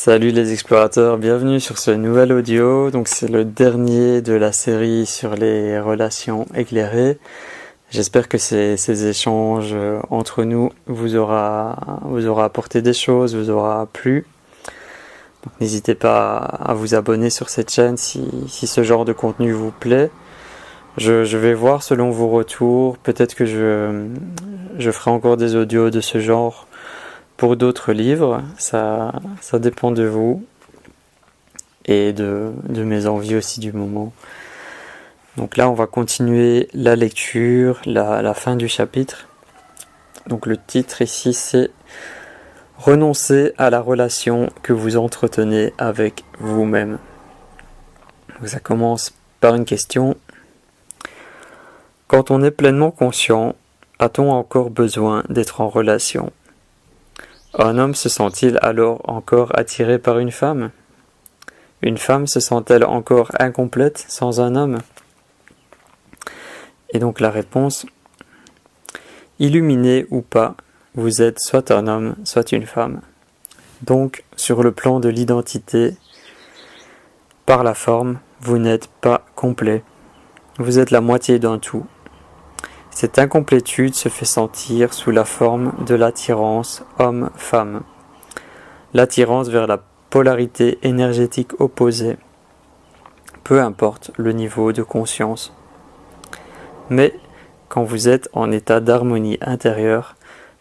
Salut les explorateurs, bienvenue sur ce nouvel audio. Donc c'est le dernier de la série sur les relations éclairées. J'espère que ces échanges entre nous vous aura apporté des choses, vous aura plu. Donc, n'hésitez pas à vous abonner sur cette chaîne si ce genre de contenu vous plaît. Je vais voir selon vos retours, peut-être que je ferai encore des audios de ce genre pour d'autres livres, ça dépend de vous et de mes envies aussi du moment. Donc là, on va continuer la lecture, la fin du chapitre. Donc le titre ici, c'est « Renoncer à la relation que vous entretenez avec vous-même ». Donc ça commence par une question. Quand on est pleinement conscient, a-t-on encore besoin d'être en relation ? Un homme se sent-il alors encore attiré par une femme ? Une femme se sent-elle encore incomplète sans un homme ? Et donc la réponse, illuminé ou pas, vous êtes soit un homme, soit une femme. Donc, sur le plan de l'identité, par la forme, vous n'êtes pas complet. Vous êtes la moitié d'un tout. Cette incomplétude se fait sentir sous la forme de l'attirance homme-femme, l'attirance vers la polarité énergétique opposée, peu importe le niveau de conscience. Mais quand vous êtes en état d'harmonie intérieure,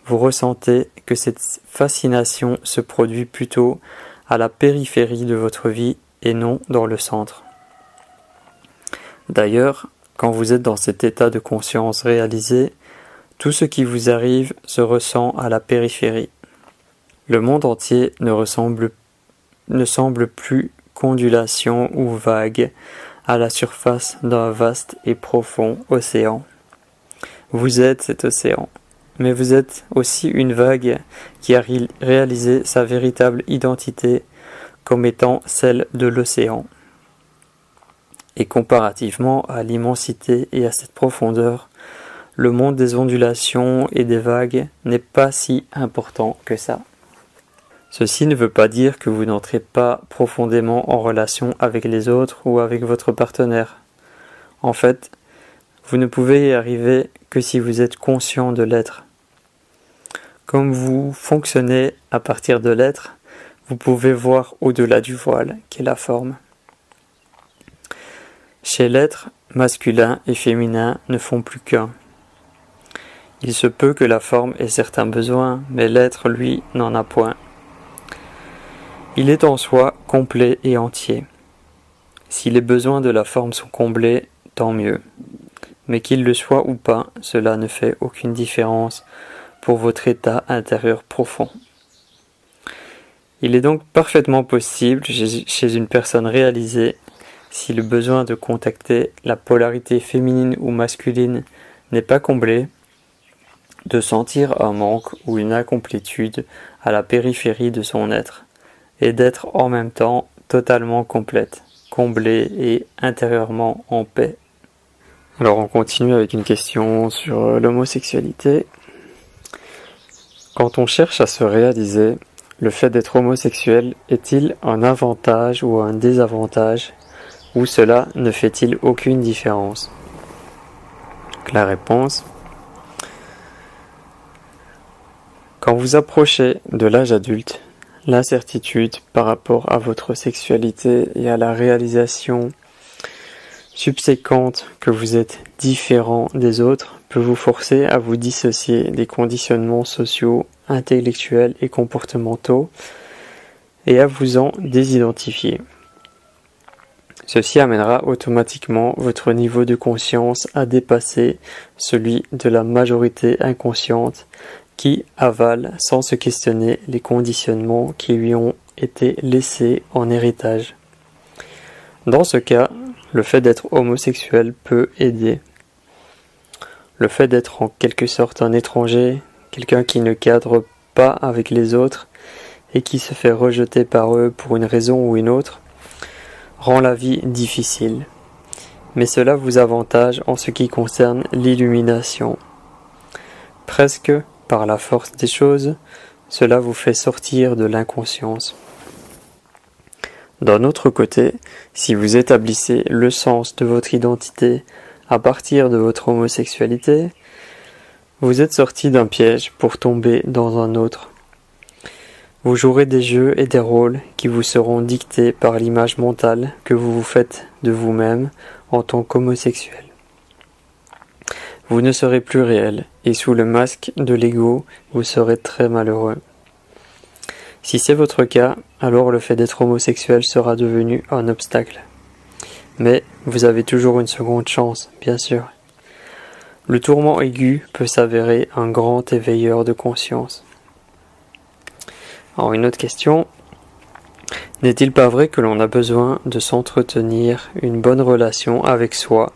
vous ressentez que cette fascination se produit plutôt à la périphérie de votre vie et non dans le centre. D'ailleurs, quand vous êtes dans cet état de conscience réalisé, tout ce qui vous arrive se ressent à la périphérie. Le monde entier ne semble plus qu'ondulation ou vague à la surface d'un vaste et profond océan. Vous êtes cet océan, mais vous êtes aussi une vague qui a réalisé sa véritable identité comme étant celle de l'océan. Et comparativement à l'immensité et à cette profondeur, le monde des ondulations et des vagues n'est pas si important que ça. Ceci ne veut pas dire que vous n'entrez pas profondément en relation avec les autres ou avec votre partenaire. En fait, vous ne pouvez y arriver que si vous êtes conscient de l'être. Comme vous fonctionnez à partir de l'être, vous pouvez voir au-delà du voile, qui est la forme. Chez l'être, masculin et féminin ne font plus qu'un. Il se peut que la forme ait certains besoins, mais l'être, lui, n'en a point. Il est en soi complet et entier. Si les besoins de la forme sont comblés, tant mieux. Mais qu'il le soit ou pas, cela ne fait aucune différence pour votre état intérieur profond. Il est donc parfaitement possible, chez une personne réalisée, si le besoin de contacter la polarité féminine ou masculine n'est pas comblé, de sentir un manque ou une incomplétude à la périphérie de son être, et d'être en même temps totalement complète, comblée et intérieurement en paix. Alors on continue avec une question sur l'homosexualité. Quand on cherche à se réaliser, le fait d'être homosexuel est-il un avantage ou un désavantage ? Ou cela ne fait-il aucune différence ? La réponse. Quand vous approchez de l'âge adulte, l'incertitude par rapport à votre sexualité et à la réalisation subséquente que vous êtes différent des autres peut vous forcer à vous dissocier des conditionnements sociaux, intellectuels et comportementaux et à vous en désidentifier. Ceci amènera automatiquement votre niveau de conscience à dépasser celui de la majorité inconsciente qui avale sans se questionner les conditionnements qui lui ont été laissés en héritage. Dans ce cas, le fait d'être homosexuel peut aider. Le fait d'être en quelque sorte un étranger, quelqu'un qui ne cadre pas avec les autres et qui se fait rejeter par eux pour une raison ou une autre, rend la vie difficile. Mais cela vous avantage en ce qui concerne l'illumination. Presque par la force des choses, cela vous fait sortir de l'inconscience. D'un autre côté, si vous établissez le sens de votre identité à partir de votre homosexualité, vous êtes sorti d'un piège pour tomber dans un autre. Vous jouerez des jeux et des rôles qui vous seront dictés par l'image mentale que vous vous faites de vous-même en tant qu'homosexuel. Vous ne serez plus réel et sous le masque de l'ego, vous serez très malheureux. Si c'est votre cas, alors le fait d'être homosexuel sera devenu un obstacle. Mais vous avez toujours une seconde chance, bien sûr. Le tourment aigu peut s'avérer un grand éveilleur de conscience. Alors une autre question, n'est-il pas vrai que l'on a besoin de s'entretenir une bonne relation avec soi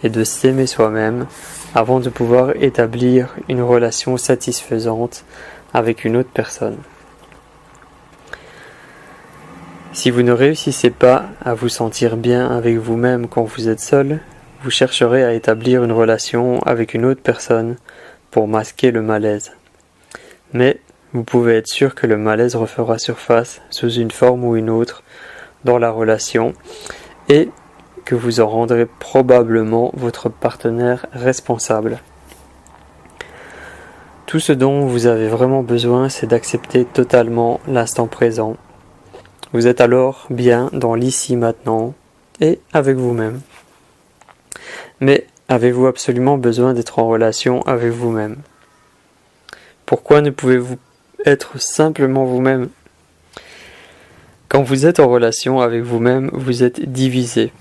et de s'aimer soi-même avant de pouvoir établir une relation satisfaisante avec une autre personne? Si vous ne réussissez pas à vous sentir bien avec vous-même quand vous êtes seul, vous chercherez à établir une relation avec une autre personne pour masquer le malaise. Mais vous pouvez être sûr que le malaise refera surface sous une forme ou une autre dans la relation et que vous en rendrez probablement votre partenaire responsable. Tout ce dont vous avez vraiment besoin, c'est d'accepter totalement l'instant présent. Vous êtes alors bien dans l'ici maintenant et avec vous-même. Mais avez-vous absolument besoin d'être en relation avec vous-même? Pourquoi ne pouvez-vous être simplement vous-même? Quand vous êtes en relation avec vous-même, vous êtes divisé.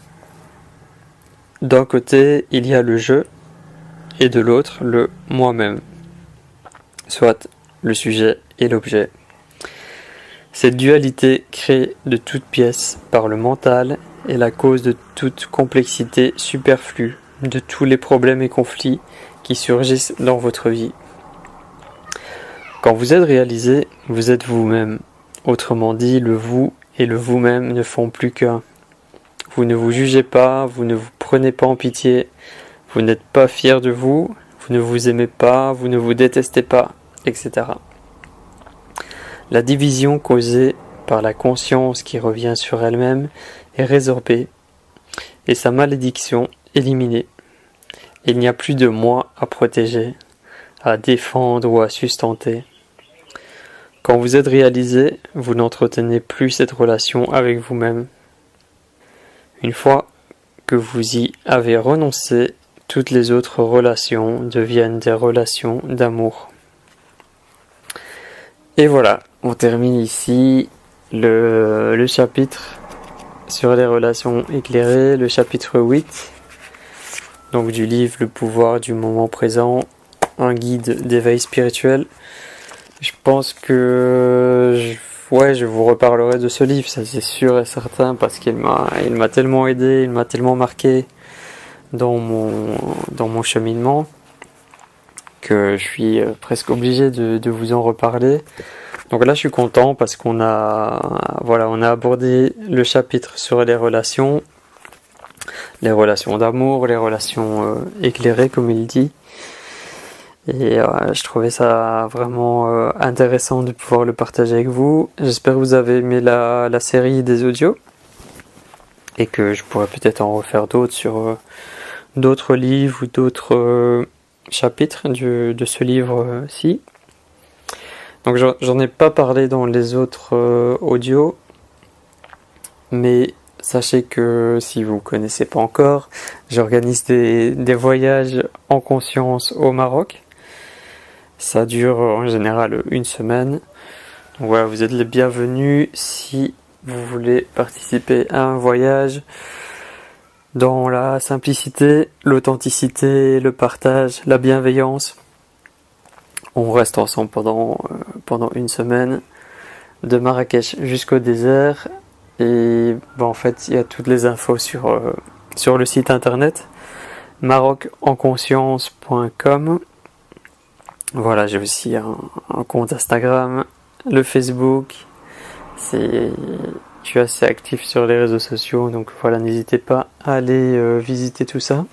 D'un côté, il y a le je et de l'autre, le moi-même, soit le sujet et l'objet. Cette dualité créée de toutes pièces par le mental est la cause de toute complexité superflue, de tous les problèmes et conflits qui surgissent dans votre vie. Quand vous êtes réalisé, vous êtes vous-même. Autrement dit, le vous et le vous-même ne font plus qu'un. Vous ne vous jugez pas, vous ne vous prenez pas en pitié, vous n'êtes pas fier de vous, vous ne vous aimez pas, vous ne vous détestez pas, etc. La division causée par la conscience qui revient sur elle-même est résorbée et sa malédiction éliminée. Il n'y a plus de moi à protéger, à défendre ou à sustenter. Quand vous êtes réalisé, vous n'entretenez plus cette relation avec vous-même. Une fois que vous y avez renoncé, toutes les autres relations deviennent des relations d'amour. Et voilà, on termine ici le chapitre sur les relations éclairées, le chapitre 8, donc du livre Le pouvoir du moment présent, un guide d'éveil spirituel. Je pense que je vous reparlerai de ce livre, ça c'est sûr et certain, parce qu'il m'a tellement aidé, il m'a tellement marqué dans mon cheminement que je suis presque obligé de vous en reparler. Donc là je suis content parce qu'on a abordé le chapitre sur les relations d'amour, les relations éclairées comme il dit. Et je trouvais ça vraiment intéressant de pouvoir le partager avec vous. J'espère que vous avez aimé la série des audios et que je pourrais peut-être en refaire d'autres sur d'autres livres ou d'autres chapitres de ce livre-ci. Donc j'en ai pas parlé dans les autres audios, mais sachez que si vous ne connaissez pas encore, j'organise des voyages en conscience au Maroc. Ça dure en général une semaine. Donc voilà, vous êtes les bienvenus si vous voulez participer à un voyage dans la simplicité, l'authenticité, le partage, la bienveillance. On reste ensemble pendant une semaine, de Marrakech jusqu'au désert. Et en fait, il y a toutes les infos sur le site internet marocenconscience.com. Voilà, j'ai aussi un compte Instagram, le Facebook. Je suis assez actif sur les réseaux sociaux, donc voilà, n'hésitez pas à aller visiter tout ça.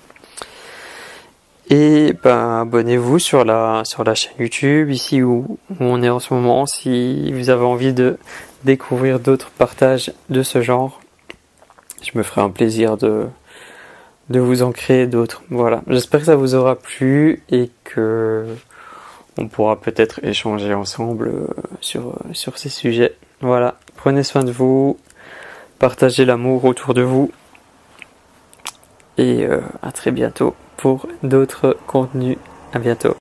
Et abonnez-vous sur la chaîne YouTube, ici où on est en ce moment, si vous avez envie de découvrir d'autres partages de ce genre. je me ferai un plaisir de vous en créer d'autres. Voilà, j'espère que ça vous aura plu et que on pourra peut-être échanger ensemble sur ces sujets. Voilà, prenez soin de vous, partagez l'amour autour de vous et à très bientôt pour d'autres contenus. À bientôt.